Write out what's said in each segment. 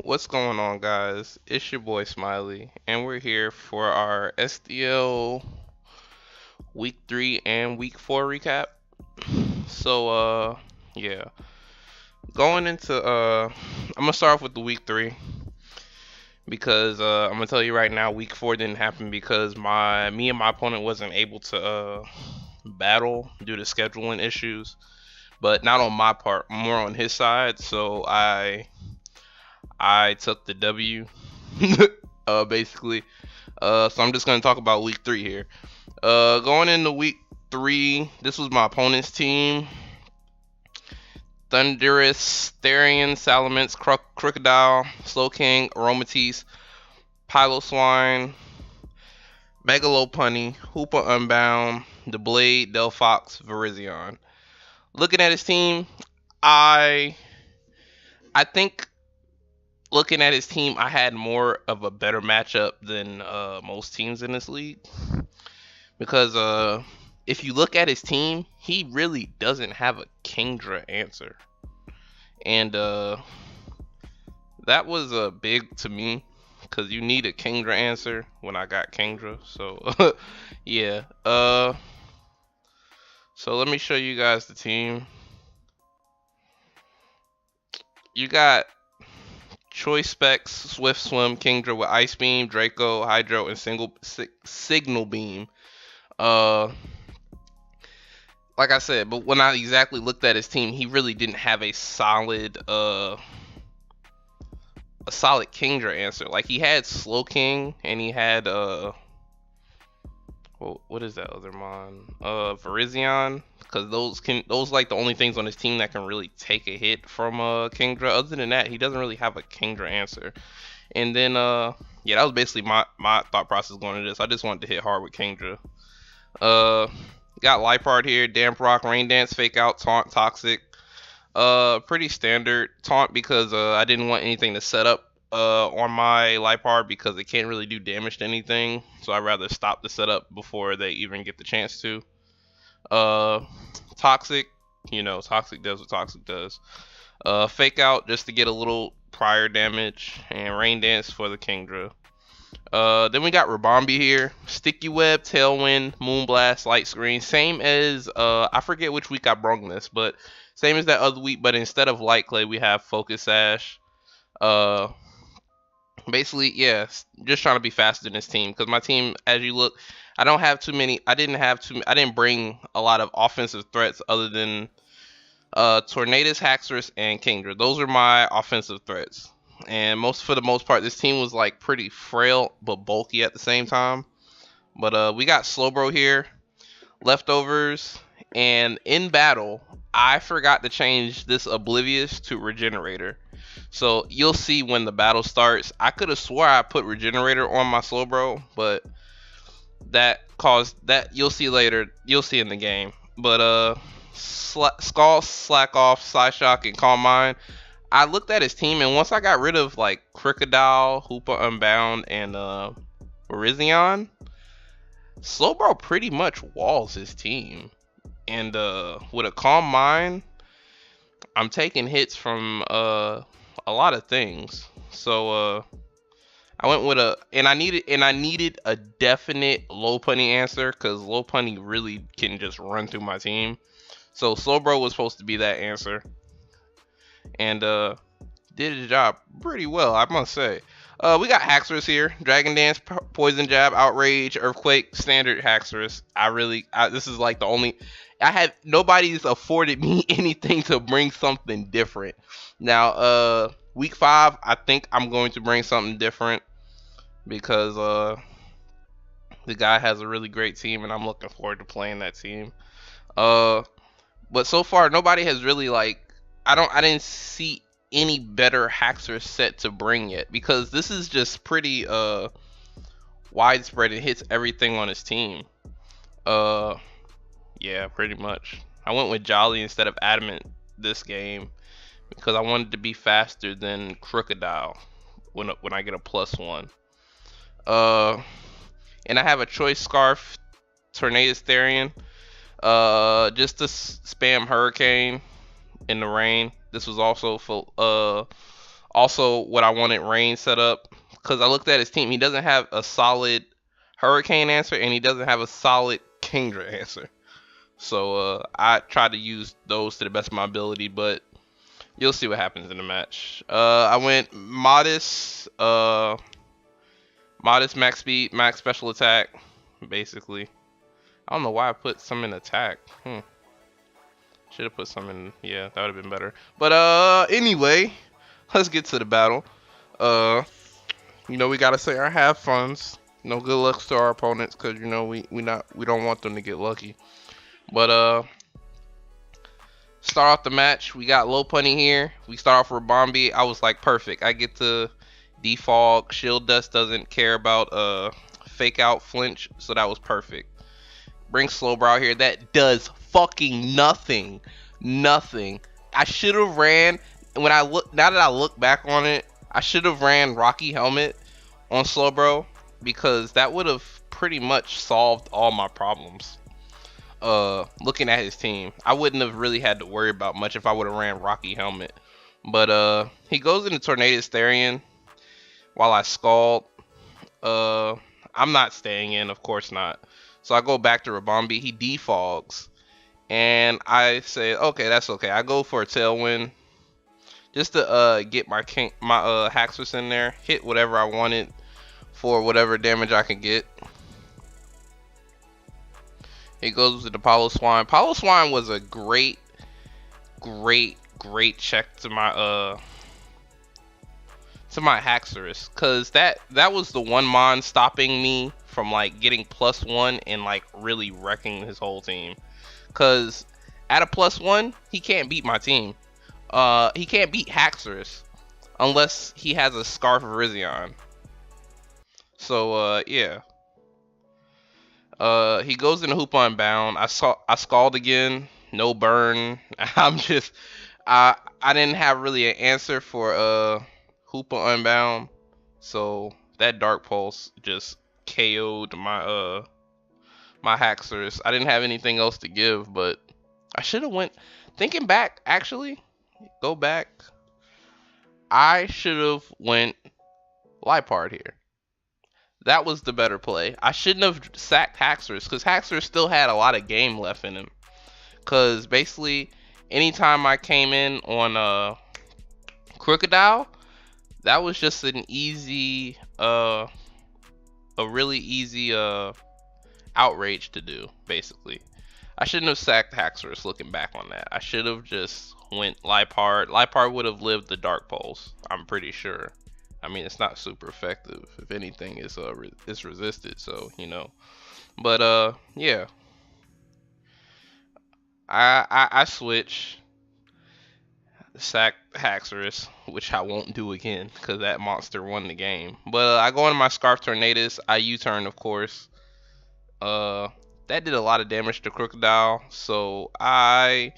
What's going on, guys? It's your boy Smiley, and we're here for our SDL Week 3 and Week 4 recap. So, yeah, going into I'm gonna start off with the Week 3 because I'm gonna tell you right now, Week 4 didn't happen because me and my opponent wasn't able to battle due to scheduling issues, but not on my part, more on his side. So I took the W, basically. So I'm just gonna talk about week 3 here. Going into week 3, this was my opponent's team: Thunderous, Therian, Salamence, Crocodile, Slow King, Aromatisse, Piloswine, Megalopunny, Hoopa Unbound, The Blade, Delphox, Virizion. Looking at his team, I I think looking at his team, I had more of a better matchup than most teams in this league. Because if you look at his team, he really doesn't have a Kingdra answer. And that was big to me. Because you need a Kingdra answer when I got Kingdra. So, yeah. So let me show you guys the team. You got Choice Specs, Swift Swim, Kingdra with Ice Beam, Draco, Hydro, and Signal Beam. Like I said, but when I exactly looked at his team, he really didn't have a solid Kingdra answer. Like he had Slow King and he had what is that other mon? Virizion, because those like the only things on his team that can really take a hit from Kingdra. Other than that, he doesn't really have a Kingdra answer. And then yeah, that was basically my thought process going into this. I just wanted to hit hard with Kingdra. Got Lipard here, Damp Rock, Rain Dance, Fake Out, Taunt, Toxic. Pretty standard taunt because I didn't want anything to set up on my Lipard because it can't really do damage to anything. So I'd rather stop the setup before they even get the chance to. Toxic, Toxic does what Toxic does. Fake Out just to get a little prior damage, and Rain Dance for the Kingdra. Then we got Rabombi here. Sticky Web, Tailwind, Moonblast, Light Screen. Same as, I forget which week I brung this, but same as that other week, but instead of Light Clay, we have Focus Sash. Basically, yeah, just trying to be faster than this team. Because my team, as you look, I didn't bring a lot of offensive threats other than Tornadus, Haxorus, and Kingdra. Those are my offensive threats. And for the most part, this team was like pretty frail but bulky at the same time. But we got Slowbro here, Leftovers, and in battle, I forgot to change this Oblivious to Regenerator. So you'll see when the battle starts. I could have swore I put Regenerator on my Slowbro, but that caused that you'll see later. You'll see in the game. But Skull, Slack Off, Psyshock, and Calm Mind. I looked at his team, and once I got rid of like Crocodile, Hoopa Unbound, and Virizion, Slowbro pretty much walls his team. And with a Calm Mind, I'm taking hits from a lot of things. So I went with I needed a definite Lopunny answer because Lopunny really can just run through my team. So Slowbro was supposed to be that answer. And did his job pretty well, I must say. We got Haxorus here: Dragon Dance, Poison Jab, Outrage, Earthquake, Standard Haxorus. This is like the only. Nobody's afforded me anything to bring something different. Now, week 5, I think I'm going to bring something different because the guy has a really great team, and I'm looking forward to playing that team. But so far, nobody has really like. I didn't see any better Haxorus set to bring yet because this is just pretty widespread. It hits everything on his team. Yeah, pretty much. I went with Jolly instead of Adamant this game because I wanted to be faster than Crocodile when I get a +1. And I have a Choice Scarf, Tornadus Therian, just to spam Hurricane in the rain. This was also Also, what I wanted Rain set up, because I looked at his team. He doesn't have a solid Hurricane answer, and he doesn't have a solid Kingdra answer. So I tried to use those to the best of my ability, but you'll see what happens in the match. I went modest, modest max speed, max special attack, basically. I don't know why I put some in attack. Should have put some in. Yeah, that would have been better. But anyway, let's get to the battle. We gotta say our have funs. Good luck to our opponents, cause we don't want them to get lucky. But start off the match. We got Lopunny here. We start off with Bombi. I was like, perfect. I get to defog. Shield Dust doesn't care about fake out flinch, so that was perfect. Bring Slowbro here. That does fucking nothing. Nothing. I should have ran. Now that I look back on it, I should have ran Rocky Helmet on Slowbro, because that would have pretty much solved all my problems. Looking at his team, I wouldn't have really had to worry about much if I would have ran Rocky Helmet. But he goes into Tornadus Therian while I Scald. I'm not staying in, of course not. So I go back to Rabombi. He defogs, and I say, okay, that's okay. I go for a Tailwind just to get my Haxorus in there, hit whatever I wanted for whatever damage I can get. He goes with the Piloswine. Piloswine was a great check to my Haxorus, cause that was the one mon stopping me from like getting +1 and like really wrecking his whole team. Cause at a +1, he can't beat my team. He can't beat Haxorus unless he has a Scarf of Rizion. So yeah. He goes into Hoopa Unbound. I Scald again. No burn. I didn't have really an answer for Hoopa Unbound, so that Dark Pulse just KO'd my my Haxorus. I didn't have anything else to give, but I should have went. Thinking back, actually, go back. I should have went Liepard here. That was the better play. I shouldn't have sacked Haxorus, because Haxorus still had a lot of game left in him. Because basically, anytime I came in on Crocodile, that was just an easy, a really easy outrage to do, basically. I shouldn't have sacked Haxorus looking back on that. I should have just went Liepard. Liepard would have lived the Dark Pulse, I'm pretty sure. I mean, it's not super effective. If anything, it's resisted, so, But, yeah. I switch. Sack Haxorus, which I won't do again, because that monster won the game. But I go into my Scarf Tornadus. I U-turn, of course. That did a lot of damage to Crocodile, so I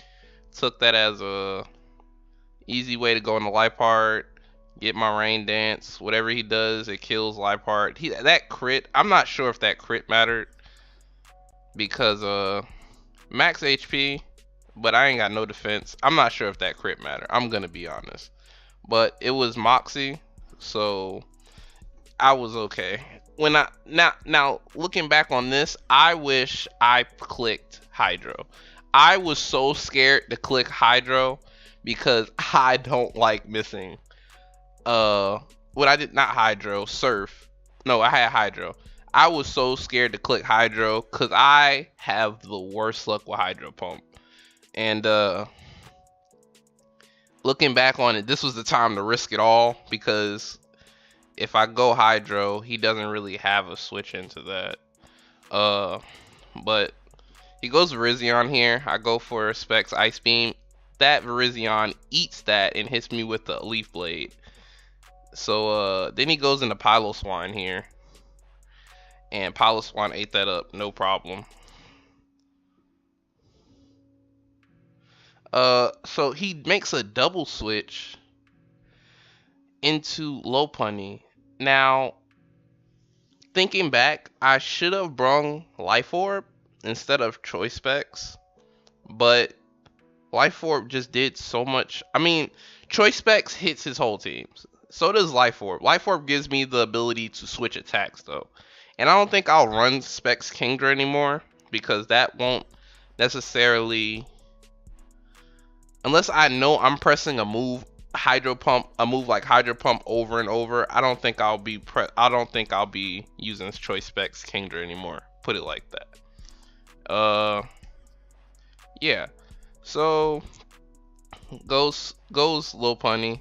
took that as a easy way to go into Liepard. Get my Rain Dance. Whatever he does, it kills Liepard. That crit, I'm not sure if that crit mattered, because max HP, but I ain't got no defense. I'm not sure if that crit mattered. I'm gonna be honest, but it was Moxie, so I was okay. Now looking back on this, I wish I clicked Hydro. I was so scared to click Hydro because I don't like missing. What I did, not Hydro, Surf. No, I had Hydro. I was so scared to click Hydro because I have the worst luck with Hydro Pump. And looking back on it, this was the time to risk it all, because if I go Hydro, he doesn't really have a switch into that. But he goes Virizion here. I go for Specs Ice Beam. That Virizion eats that and hits me with the Leaf Blade. So then he goes into Piloswine here, and Piloswine ate that up, no problem. So he makes a double switch into Lopunny. Now, thinking back, I should have brung Life Orb instead of Choice Specs, but Life Orb just did so much. I mean, Choice Specs hits his whole team. So does Life Orb. Life Orb gives me the ability to switch attacks though. And I don't think I'll run Specs Kingdra anymore because that won't necessarily, unless I know I'm pressing a move a move like Hydro Pump over and over. I don't think I'll be using Choice Specs Kingdra anymore. Put it like that. Yeah. So goes Lil Punny.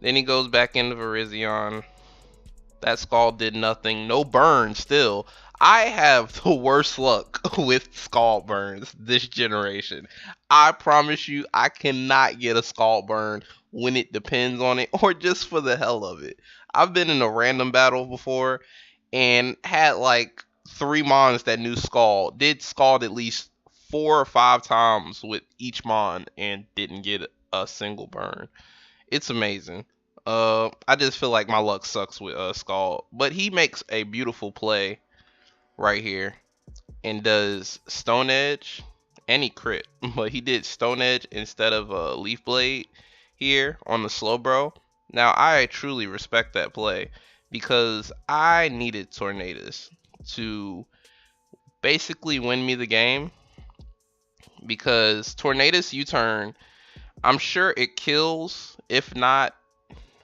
Then he goes back into Virizion. That Scald did nothing. No burn still. I have the worst luck with Scald burns this generation. I promise you, I cannot get a Scald burn when it depends on it or just for the hell of it. I've been in a random battle before and had like 3 mons that knew Scald. Did Scald at least 4 or 5 times with each mon and didn't get a single burn. It's amazing. I just feel like my luck sucks with Scald, but he makes a beautiful play right here and does Stone Edge, and he crit, but he did Stone Edge instead of Leaf Blade here on the slow bro. Now I truly respect that play because I needed Tornadus to basically win me the game, because Tornadus U-turn, I'm sure it kills, if not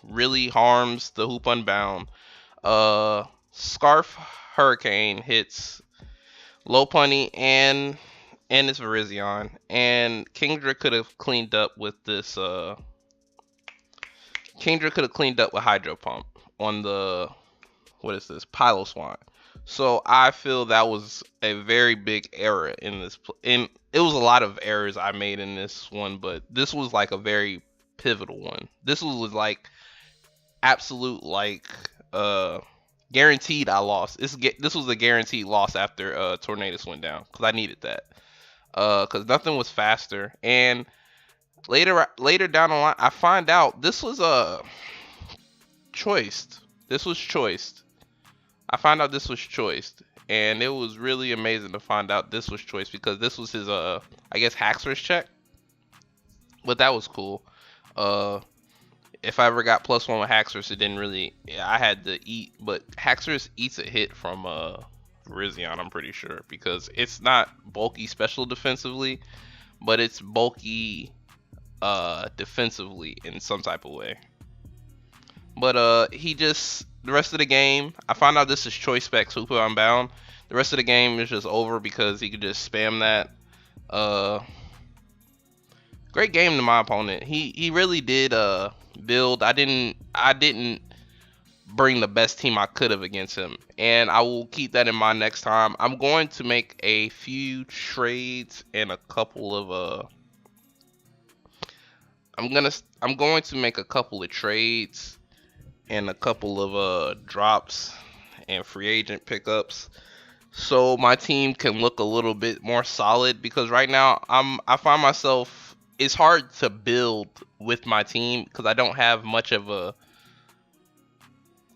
really harms the Hoop Unbound. Scarf Hurricane hits Low Punny and its Virizion, and Kingdra could have cleaned up with this. Kingdra could have cleaned up with Hydro Pump on the, what is this, Piloswine. So I feel that was a very big error in this. And it was a lot of errors I made in this one, but this was like a very pivotal one. This was like absolute, like guaranteed I lost. This was a guaranteed loss after Tornadus went down, because I needed that. Because nothing was faster. And later down the line, I find out this was choiced. This was choiced. I found out this was choiced, and it was really amazing to find out this was choiced, because this was his I guess Haxorus check. But that was cool. If I ever got +1 with Haxorus, it didn't really, I had to eat, but Haxorus eats a hit from Virizion, I'm pretty sure, because it's not bulky special defensively, but it's bulky defensively in some type of way. But he just, the rest of the game, I found out this is Choice Specs Hoop Unbound. The rest of the game is just over because he could just spam that. Great game to my opponent. He really did build. I didn't bring the best team I could have against him, and I will keep that in mind next time. I'm going to make a few trades and a couple of I'm going to make a couple of trades and a couple of drops and free agent pickups, so my team can look a little bit more solid, because right now I find myself, it's hard to build with my team because I don't have much of a,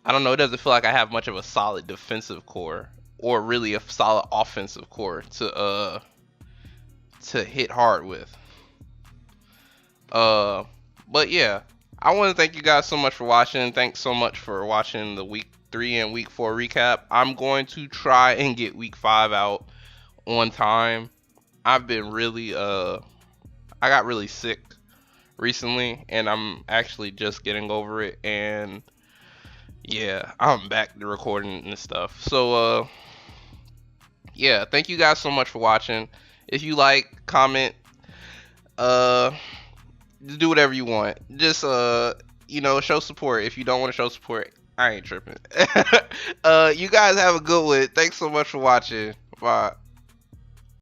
I don't know, it doesn't feel like I have much of a solid defensive core or really a solid offensive core to hit hard with. But yeah, I want to thank you guys so much for watching. Thanks so much for watching the week 3 and week 4 recap. I'm going to try and get week 5 out on time. I've been really I got really sick recently, and I'm actually just getting over it, and yeah, I'm back to recording and stuff. So yeah, thank you guys so much for watching. If you like, comment, just do whatever you want. Just show support. If you don't want to show support, I ain't tripping. You guys have a good one. Thanks so much for watching. Bye.